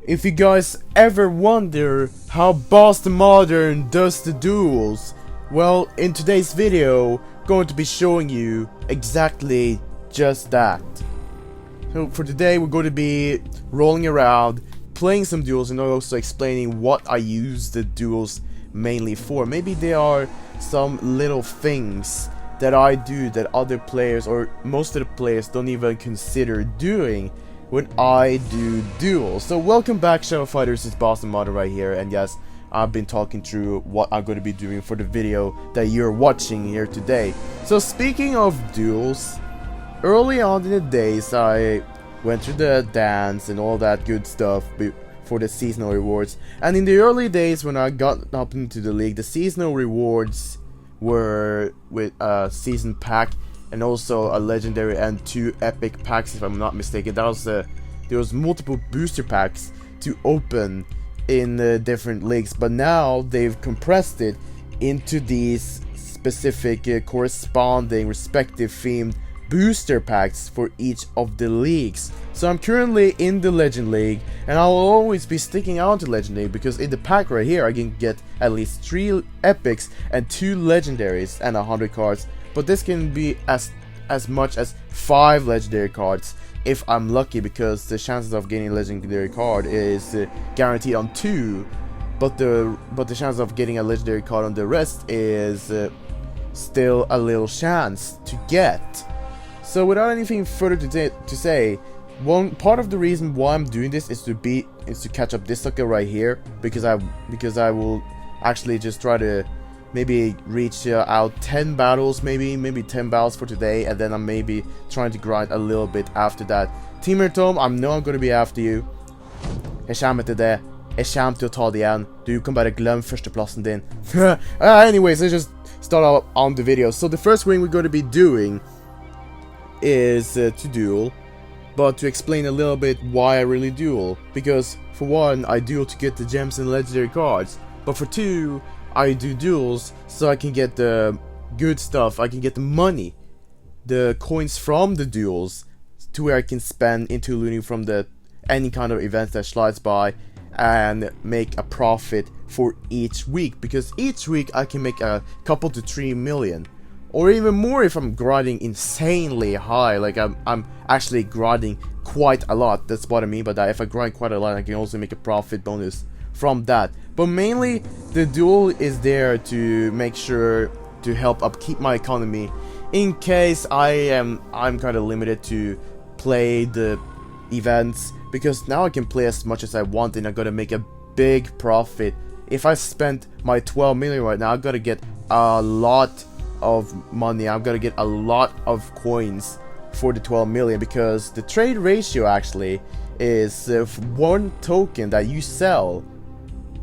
If you guys ever wonder how BossTheModern does the duels, well, in today's video, going to be showing you exactly just that. So for today, we're going to be rolling around, playing some duels, and also explaining what I use the duels mainly for. Maybe there are some little things that I do that other players, or most of the players, don't even consider doing when I do duels. So welcome back, Shadow Fighters, it's BossTheModern right here, and yes, I've been talking through what I'm going to be doing for the video that you're watching here today. So speaking of duels, early on in the days I went through the dance and all that good stuff for the seasonal rewards, and in the early days when I got up into the league, the seasonal rewards were with a season pack and also a legendary and 2 epic packs, if I'm not mistaken. That was there was multiple booster packs to open in the different leagues, but now they've compressed it into these specific corresponding respective themed booster packs for each of the leagues. So I'm currently in the Legend League, and I'll always be sticking out to Legend League because in the pack right here I can get at least 3 epics and 2 legendaries and 100 cards. But this can be as much as 5 legendary cards if I'm lucky, because the chances of getting a legendary card is guaranteed on 2, but the chance of getting a legendary card on the rest is still a little chance to get. So without anything further to say, one part of the reason why I'm doing this is to catch up this sucker right here, because I will actually just try to maybe reach out 10 battles, maybe 10 battles for today, and then I'm maybe trying to grind a little bit after that. Team Tom, I know I'm gonna be after you. Jeg kommer til det. Jeg kommer til å ta det igjen. Du kan bare glemme førsteplassen din. Anyways, let's just start out on the video. So the first thing we're going to be doing is to duel, but to explain a little bit why I really duel. Because for one, I duel to get the gems and legendary cards, but for two, I do duels so I can get the good stuff. I can get the money, the coins from the duels, to where I can spend into looting from any kind of events that slides by, and make a profit for each week, because each week I can make a couple to 3 million, or even more if I'm grinding insanely high. Like I'm actually grinding quite a lot. That's what I mean by that. If I grind quite a lot, I can also make a profit bonus from that. But mainly the duel is there to make sure to help upkeep my economy in case I'm kind of limited to play the events, because now I can play as much as I want and I gotta make a big profit. If I spent my 12 million right now, I gotta get a lot of money. I'm gonna get a lot of coins for the 12 million, because the trade ratio actually is one token that you sell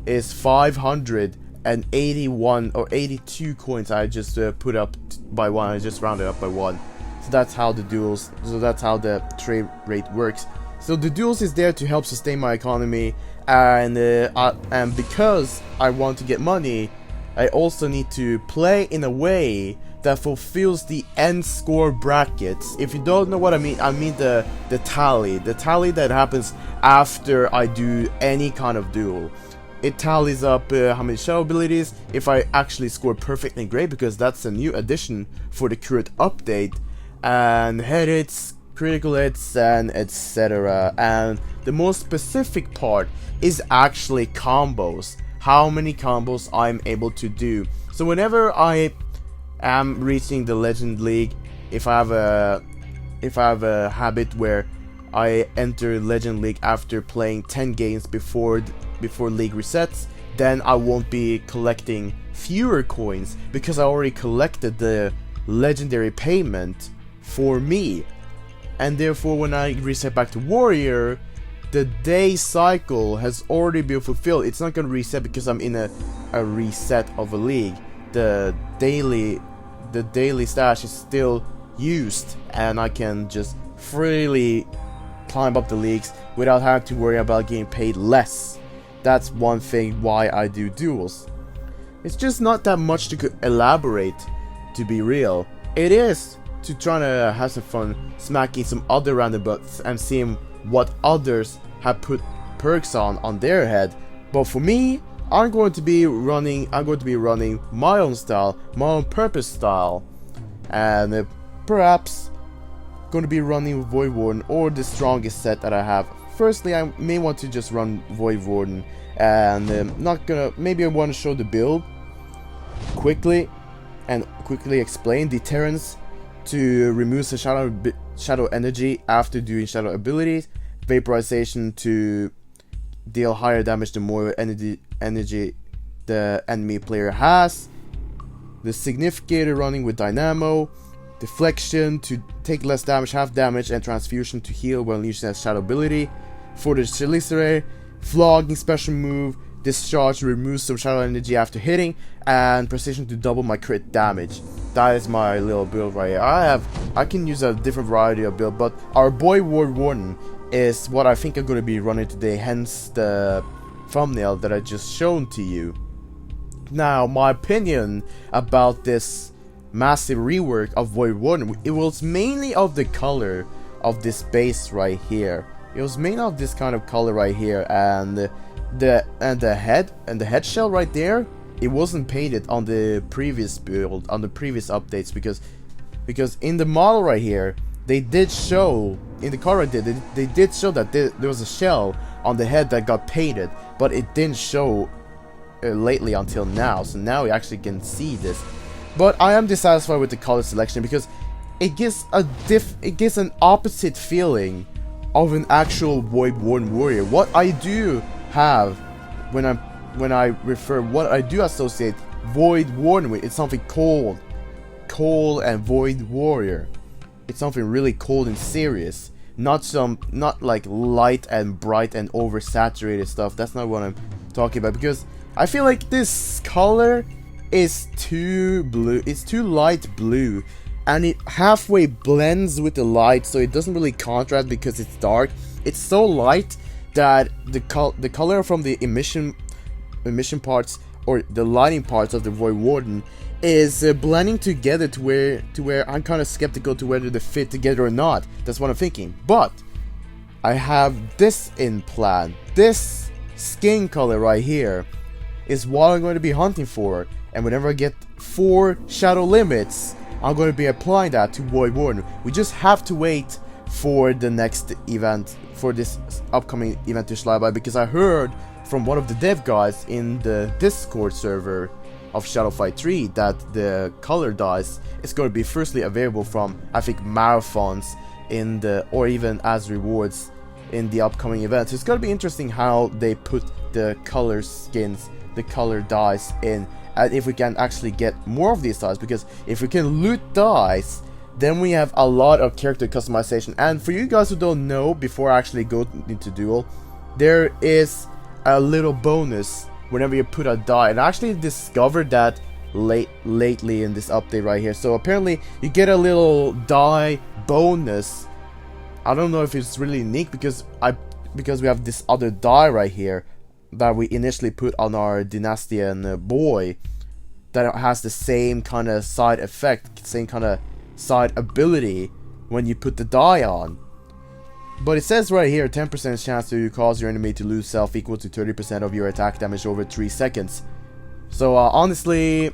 is 581 or 82 coins. I just put up by 1. I just rounded up by 1. So that's how the duels. So that's how the trade rate works. So the duels is there to help sustain my economy, and because I want to get money, I also need to play in a way that fulfills the end score brackets. If you don't know what I mean the tally that happens after I do any kind of duel. It tallies up how many shadow abilities, if I actually score perfectly great, because that's a new addition for the current update, and head hits, critical hits, and etc. And the most specific part is actually combos, how many combos I'm able to do. So whenever I am reaching the Legend League, if I have a habit where I enter Legend League after playing 10 games before league resets, then I won't be collecting fewer coins, because I already collected the legendary payment for me. And therefore when I reset back to Warrior, the day cycle has already been fulfilled. It's not gonna reset because I'm in a reset of a league. The daily stash is still used, and I can just freely climb up the leagues without having to worry about getting paid less. That's one thing why I do duels. It's just not that much to elaborate, to be real. It is to try to have some fun smacking some other random butts and seeing what others have put perks on their head. But for me, I'm going to be running my own style, my own purpose style, and perhaps going to be running Void Warden or the strongest set that I have. Firstly, I may want to just run Void Warden, and maybe I want to show the build quickly and quickly explain Deterrence to remove the shadow energy after doing shadow abilities, Vaporization to deal higher damage the more energy the enemy player has, the Significator running with Dynamo, Deflection to take less damage, half damage, and Transfusion to heal when using a shadow ability. For the Chelicerae, Flogging special move, Discharge to remove some shadow energy after hitting, and Precision to double my crit damage. That is my little build right here. I can use a different variety of build, but our boy Void Warden is what I think I'm going to be running today, hence the thumbnail that I just shown to you. Now, my opinion about this massive rework of Void Warden, it was mainly of the color of this base right here. It was mainly of this kind of color right here, and the head shell right there, it wasn't painted on the previous build, on the previous updates, because in the model right here, they did show, in the car right there, they did show that there was a shell on the head that got painted, but it didn't show lately until now, so now we actually can see this. But I am dissatisfied with the color selection because it gives an opposite feeling of an actual Void Warden warrior. What I do have when I do associate Void Warden with, it's something cold and Void Warrior. It's something really cold and serious, not like light and bright and oversaturated stuff. That's not what I'm talking about, because I feel like this color is too blue. It's too light blue, and it halfway blends with the light, so it doesn't really contrast because it's dark. It's so light that the color from the emission parts or the lighting parts of the Void Warden is blending together to where I'm kind of skeptical to whether they fit together or not. That's what I'm thinking. But I have this in plan. This skin color right here is what I'm going to be hunting for, and whenever I get 4 shadow limits, I'm going to be applying that to Void Warden. We just have to wait for the next event, for this upcoming event to slide by, because I heard from one of the dev guys in the Discord server of Shadow Fight 3 that the color dyes is going to be firstly available from, I think, marathons in the, or even as rewards in the upcoming event. So it's going to be interesting how they put the color skins, the color dyes in, and if we can actually get more of these dyes, because if we can loot dyes, then we have a lot of character customization. And for you guys who don't know, before I actually go into duel, there is a little bonus whenever you put a dye, and I actually discovered that lately in this update right here. So apparently you get a little dye bonus. I don't know if it's really unique because we have this other dye right here that we initially put on our Dynastian boy that has the same kind of side effect, same kind of side ability when you put the dye on. But it says right here, 10% chance to cause your enemy to lose self equal to 30% of your attack damage over 3 seconds. So honestly,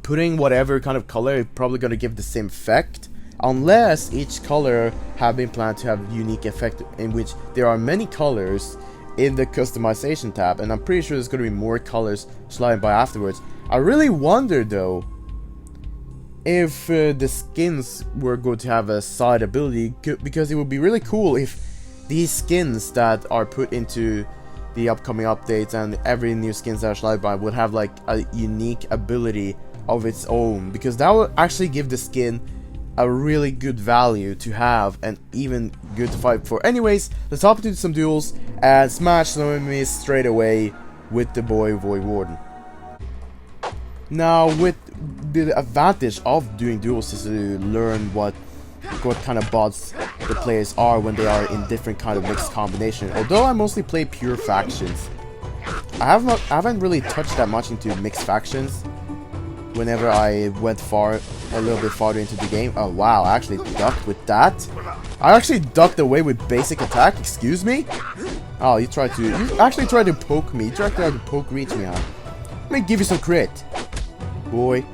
putting whatever kind of color is probably going to give the same effect, unless each color have been planned to have unique effect, in which there are many colors in the customization tab, and I'm pretty sure there's going to be more colors sliding by afterwards. I really wonder though if the skins were going to have a side ability, because it would be really cool if these skins that are put into the upcoming updates and every new skins that are slide by would have like a unique ability of its own, because that would actually give the skin a really good value to have and even good to fight for. Anyways, let's hop into some duels and smash some enemies straight away with the boy Void Warden. Now, with the advantage of doing duels is to learn what kind of bots the players are when they are in different kind of mixed combination. Although I mostly play pure factions, I haven't really touched that much into mixed factions. Whenever I went a little bit farther into the game. Oh wow, I actually ducked with that. I actually ducked away with basic attack. Excuse me. Oh, you actually tried to poke me. You tried to poke reach me, huh? Let me give you some crit, boy.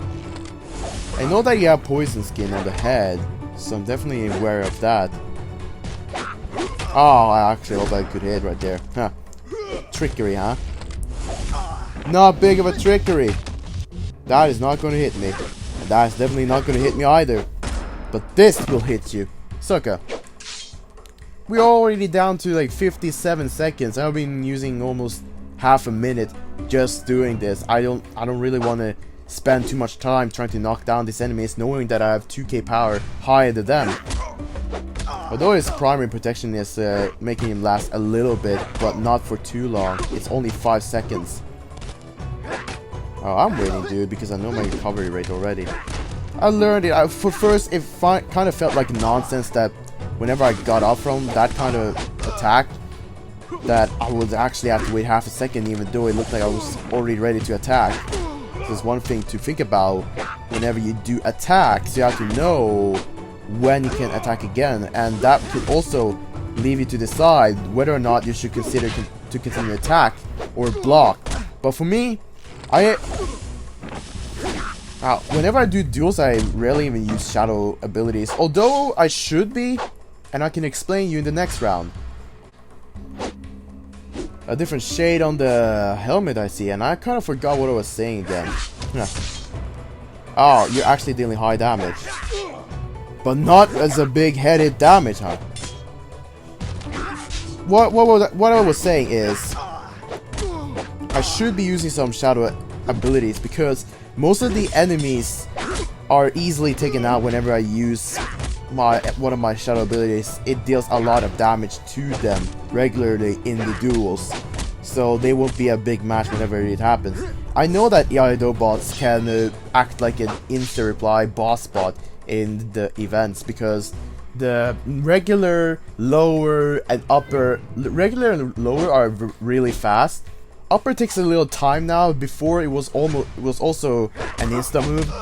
I know that you have poison skin on the head, so I'm definitely aware of that. Oh, I actually hope I could hit right there. Huh. Trickery, huh? Not big of a trickery. That is not going to hit me. And that is definitely not going to hit me either. But this will hit you. Sucker. We're already down to like 57 seconds. I've been using almost half a minute just doing this. I don't really want to spend too much time trying to knock down these enemies, knowing that I have 2k power higher than them. Although his primary protection is making him last a little bit, but not for too long. It's only 5 seconds. Oh, I'm waiting, dude, because I know my recovery rate already. I learned it. For first, it kind of felt like nonsense that whenever I got up from that kind of attack, that I would actually have to wait half a second, even though it looked like I was already ready to attack. There's one thing to think about whenever you do attacks. You have to know when you can attack again, and that could also leave you to decide whether or not you should consider to continue attack or block. But for me, whenever I do duels, I rarely even use shadow abilities, although I should be, and I can explain you in the next round. A different shade on the helmet I see, and I kind of forgot what I was saying again. Oh, you're actually dealing high damage. But not as a big headed damage, huh? What I was saying is, I should be using some shadow abilities because most of the enemies are easily taken out whenever I use one of my shadow abilities. It deals a lot of damage to them regularly in the duels, so they won't be a big match whenever it happens. I know that Iaido bots can act like an instant reply boss bot in the events, because the regular, lower, and upper, regular and lower are really fast. Upper takes a little time now. Before it was also an insta move,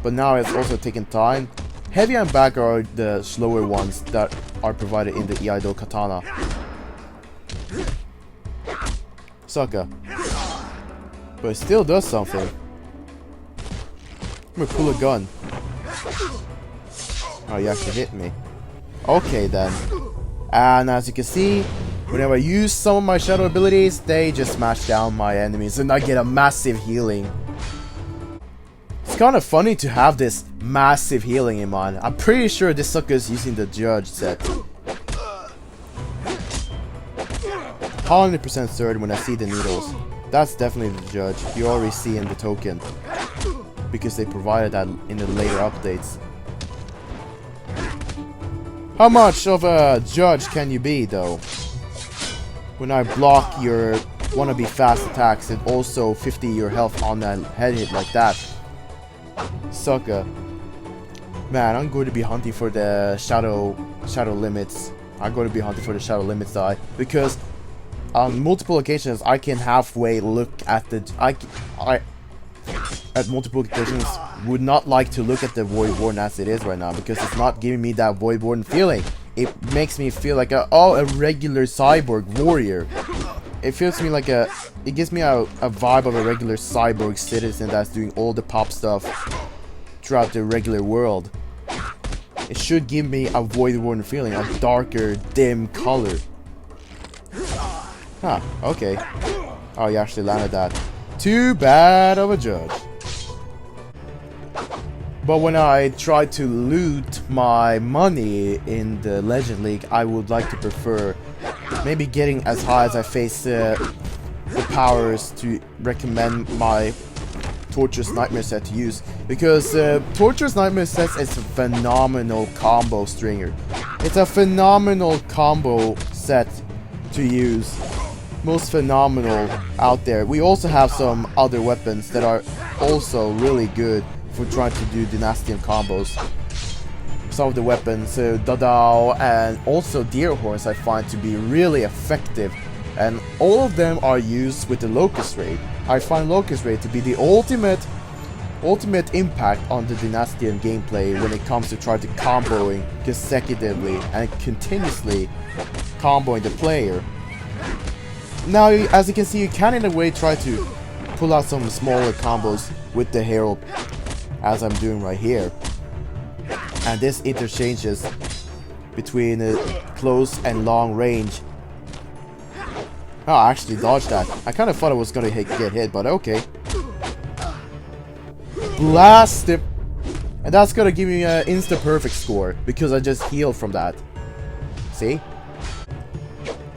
but now it's also taking time. Heavy and back are the slower ones that are provided in the Iaido katana. Sucker. But it still does something. I'm gonna pull a gun. Oh, you actually hit me. Okay then. And as you can see, whenever I use some of my shadow abilities, they just smash down my enemies and I get a massive healing. It's kind of funny to have this massive healing in mind. I'm pretty sure this sucker is using the judge set. 100% certain when I see the needles. That's definitely the judge. You already see in the token, because they provided that in the later updates. How much of a judge can you be, though? When I block your wannabe fast attacks and also 50 your health on that head hit like that. Sucker. Man, I'm going to be hunting for the shadow limits. I'm going to be hunting for the shadow limits die, because on multiple occasions I can halfway look at the at multiple occasions would not like to look at the Void Warden as it is right now, because it's not giving me that Void Warden feeling. It makes me feel like a regular cyborg warrior. It feels to me like it gives me a vibe of a regular cyborg citizen that's doing all the pop stuff throughout the regular world. It should give me a Void Warden feeling, a darker, dim color. Huh, okay. Oh, you actually landed that. Too bad of a judge. But when I try to loot my money in the Legend League, I would like to prefer maybe getting as high as I face the powers to recommend my Torturous Nightmare set to use, because Torturous Nightmare set is a phenomenal combo stringer. It's a phenomenal combo set to use. Most phenomenal out there. We also have some other weapons that are also really good for trying to do Dynastian combos. Some of the weapons, Dadao and also Deer Horns, I find to be really effective, and all of them are used with the Locust Raid. I find Locust Raid to be the ultimate impact on the Dynastian gameplay when it comes to trying to comboing consecutively and continuously comboing the player. Now, as you can see, you can in a way try to pull out some smaller combos with the Herald, as I'm doing right here. And this interchanges between close and long range. Oh, I actually dodged that. I kind of thought I was gonna get hit, but okay. Blast it! And that's gonna give me an insta-perfect score, because I just healed from that. See?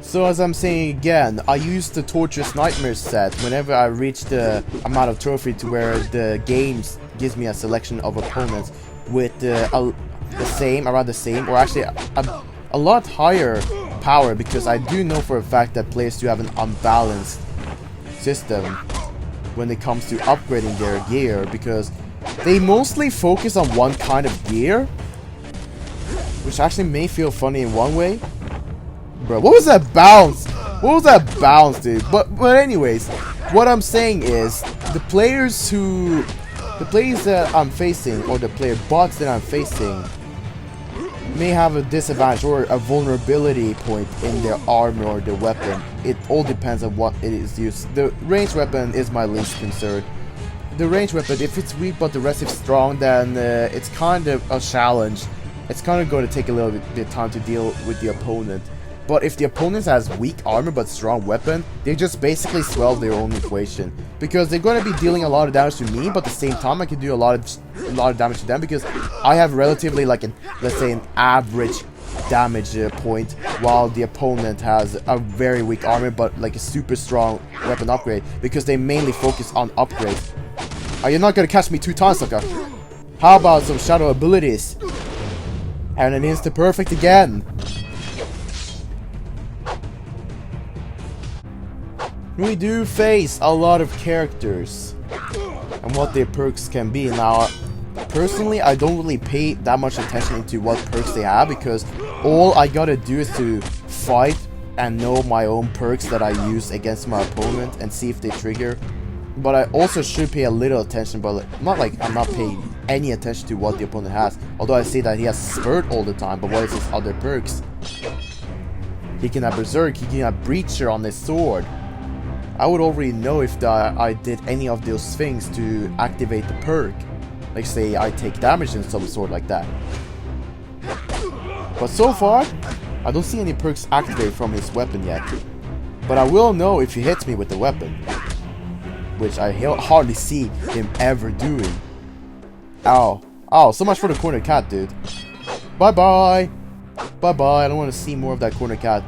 So as I'm saying again, I use the Torturous Nightmares set whenever I reach the amount of trophy to where the games gives me a selection of opponents with the same, around the same, or actually a lot higher power, because I do know for a fact that players do have an unbalanced system when it comes to upgrading their gear, because they mostly focus on one kind of gear, which actually may feel funny in one way. Bro, what was that bounce? What was that bounce, dude? But anyways, what I'm saying is the players that I'm facing, or the player bots that I'm facing, may have a disadvantage or a vulnerability point in their armor or their weapon. It all depends on what it is used. The ranged weapon is my least concern. The ranged weapon, if it's weak but the rest is strong, then it's kind of a challenge. It's kind of going to take a little bit of time to deal with the opponent. But if the opponent has weak armor but strong weapon, they just basically swell their own equation. Because they're going to be dealing a lot of damage to me, but at the same time I can do a lot of damage to them, because I have relatively like let's say an average damage point, while the opponent has a very weak armor but like a super strong weapon upgrade, because they mainly focus on upgrades. Oh, you're not going to catch me 2 times, sucker. How about some shadow abilities? And an insta-perfect again. We do face a lot of characters and what their perks can be. Now, personally, I don't really pay that much attention into what perks they have, because all I gotta do is to fight and know my own perks that I use against my opponent and see if they trigger. But I also should pay a little attention, but not like I'm not paying any attention to what the opponent has. Although I see that he has Spurt all the time, but what is his other perks? He can have Berserk, he can have Breacher on his sword. I would already know if I did any of those things to activate the perk. Like say I take damage in some sort like that. But so far, I don't see any perks activate from his weapon yet. But I will know if he hits me with the weapon, which I hardly see him ever doing. Ow. Ow, so much for the corner cat, dude. Bye-bye. Bye-bye, I don't want to see more of that corner cat.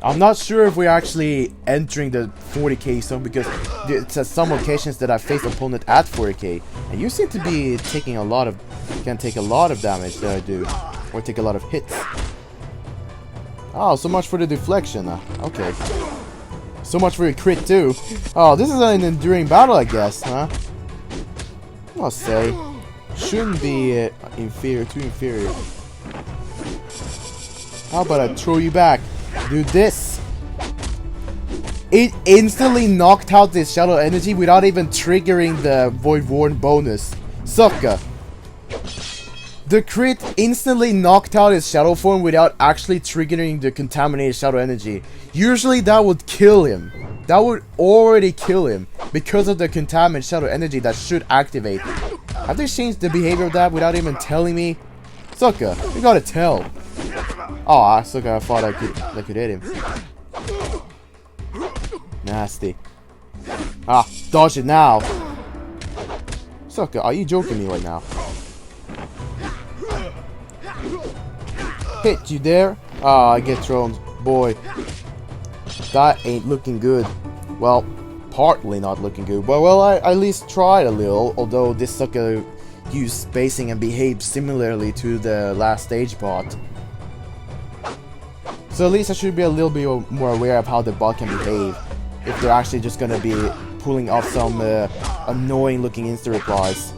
I'm not sure if we're actually entering the 40k zone, because it says some occasions that I faced opponent at 40k, and you seem to be taking a lot of, can take a lot of damage that I do, or take a lot of hits. Oh, so much for the deflection. Okay. So much for your crit too. Oh, this is an enduring battle, I guess, huh? I'll say, shouldn't be inferior, too inferior. How about I throw you back? Do this. It instantly knocked out this shadow energy without even triggering the Void Warden bonus. Sucker. The crit instantly knocked out his shadow form without actually triggering the contaminated shadow energy. Usually that would kill him. That would already kill him because of the contaminated shadow energy that should activate. Have they changed the behavior of that without even telling me? Sucker, you gotta tell. Oh, sucker, I thought I could hit him. Nasty. Ah, dodge it now. Sucker, are you joking me right now? Hit you there. Ah, I get thrown. Boy, that ain't looking good. Well, partly not looking good. Well, I at least tried a little, although this sucker used spacing and behaved similarly to the last stage bot. So at least I should be a little bit more aware of how the bot can behave, if they're actually just gonna be pulling off some annoying looking insta replies.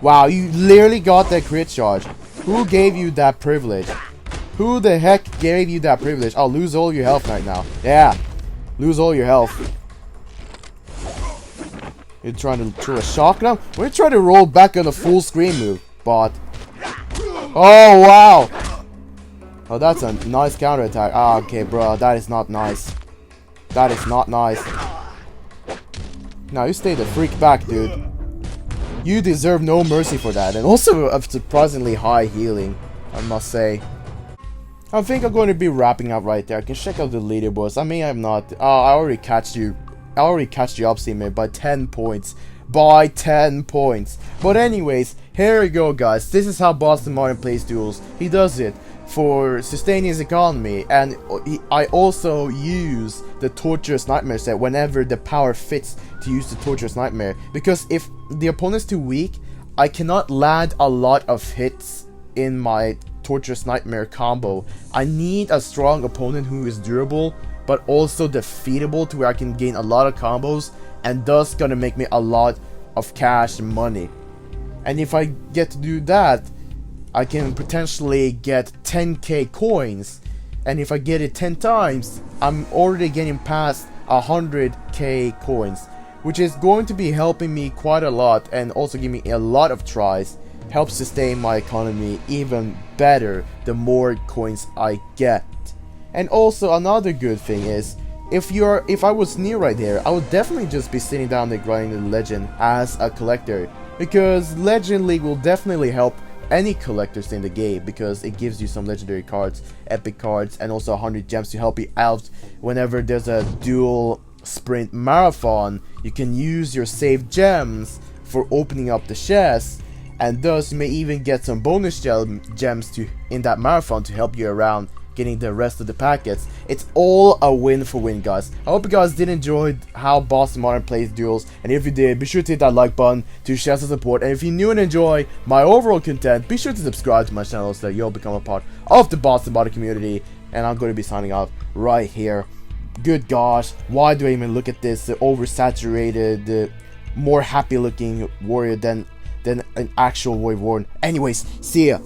Wow, you literally got that crit charge. Who gave you that privilege? Who the heck gave you that privilege? I'll lose all your health right now. Yeah, lose all your health. You're trying to throw a shock now? We're trying to roll back on a full screen move, bot. Oh, wow. Oh, that's a nice counterattack. Ah, okay, bro, that is not nice. That is not nice. Now you stay the freak back, dude. You deserve no mercy for that, and also a surprisingly high healing, I must say. I think I'm going to be wrapping up right there. I can check out the leaderboards. I mean, I'm not. I already catched you. I already catched you up, teammate, by 10 points. By 10 points. But anyways, here we go, guys. This is how BossTheModern plays duels. He does it for sustaining his economy, and I also use the Torturous Nightmare set whenever the power fits to use the Torturous Nightmare. Because if the opponent's too weak, I cannot land a lot of hits in my Torturous Nightmare combo. I need a strong opponent who is durable but also defeatable to where I can gain a lot of combos, and thus gonna make me a lot of cash and money. And if I get to do that, I can potentially get 10k coins, and if I get it 10 times, I'm already getting past 100k coins, which is going to be helping me quite a lot and also give me a lot of tries. Helps sustain my economy even better the more coins I get. And also another good thing is, if I was near right here, I would definitely just be sitting down and grinding the legend as a collector, because Legend League will definitely help any collectors in the game, because it gives you some legendary cards, epic cards, and also 100 gems to help you out whenever there's a dual sprint marathon. You can use your saved gems for opening up the chest, and thus you may even get some bonus gems in that marathon to help you around getting the rest of the packets. It's all a win for win, guys. I hope you guys did enjoy how BossTheModern plays duels, and if you did, be sure to hit that like button to share some support, and if you new and enjoy my overall content, be sure to subscribe to my channel so that you'll become a part of the BossTheModern community. And I'm going to be signing off right here. Good gosh, why do I even look at this oversaturated, more happy looking warrior than an actual warrior? Anyways, see ya.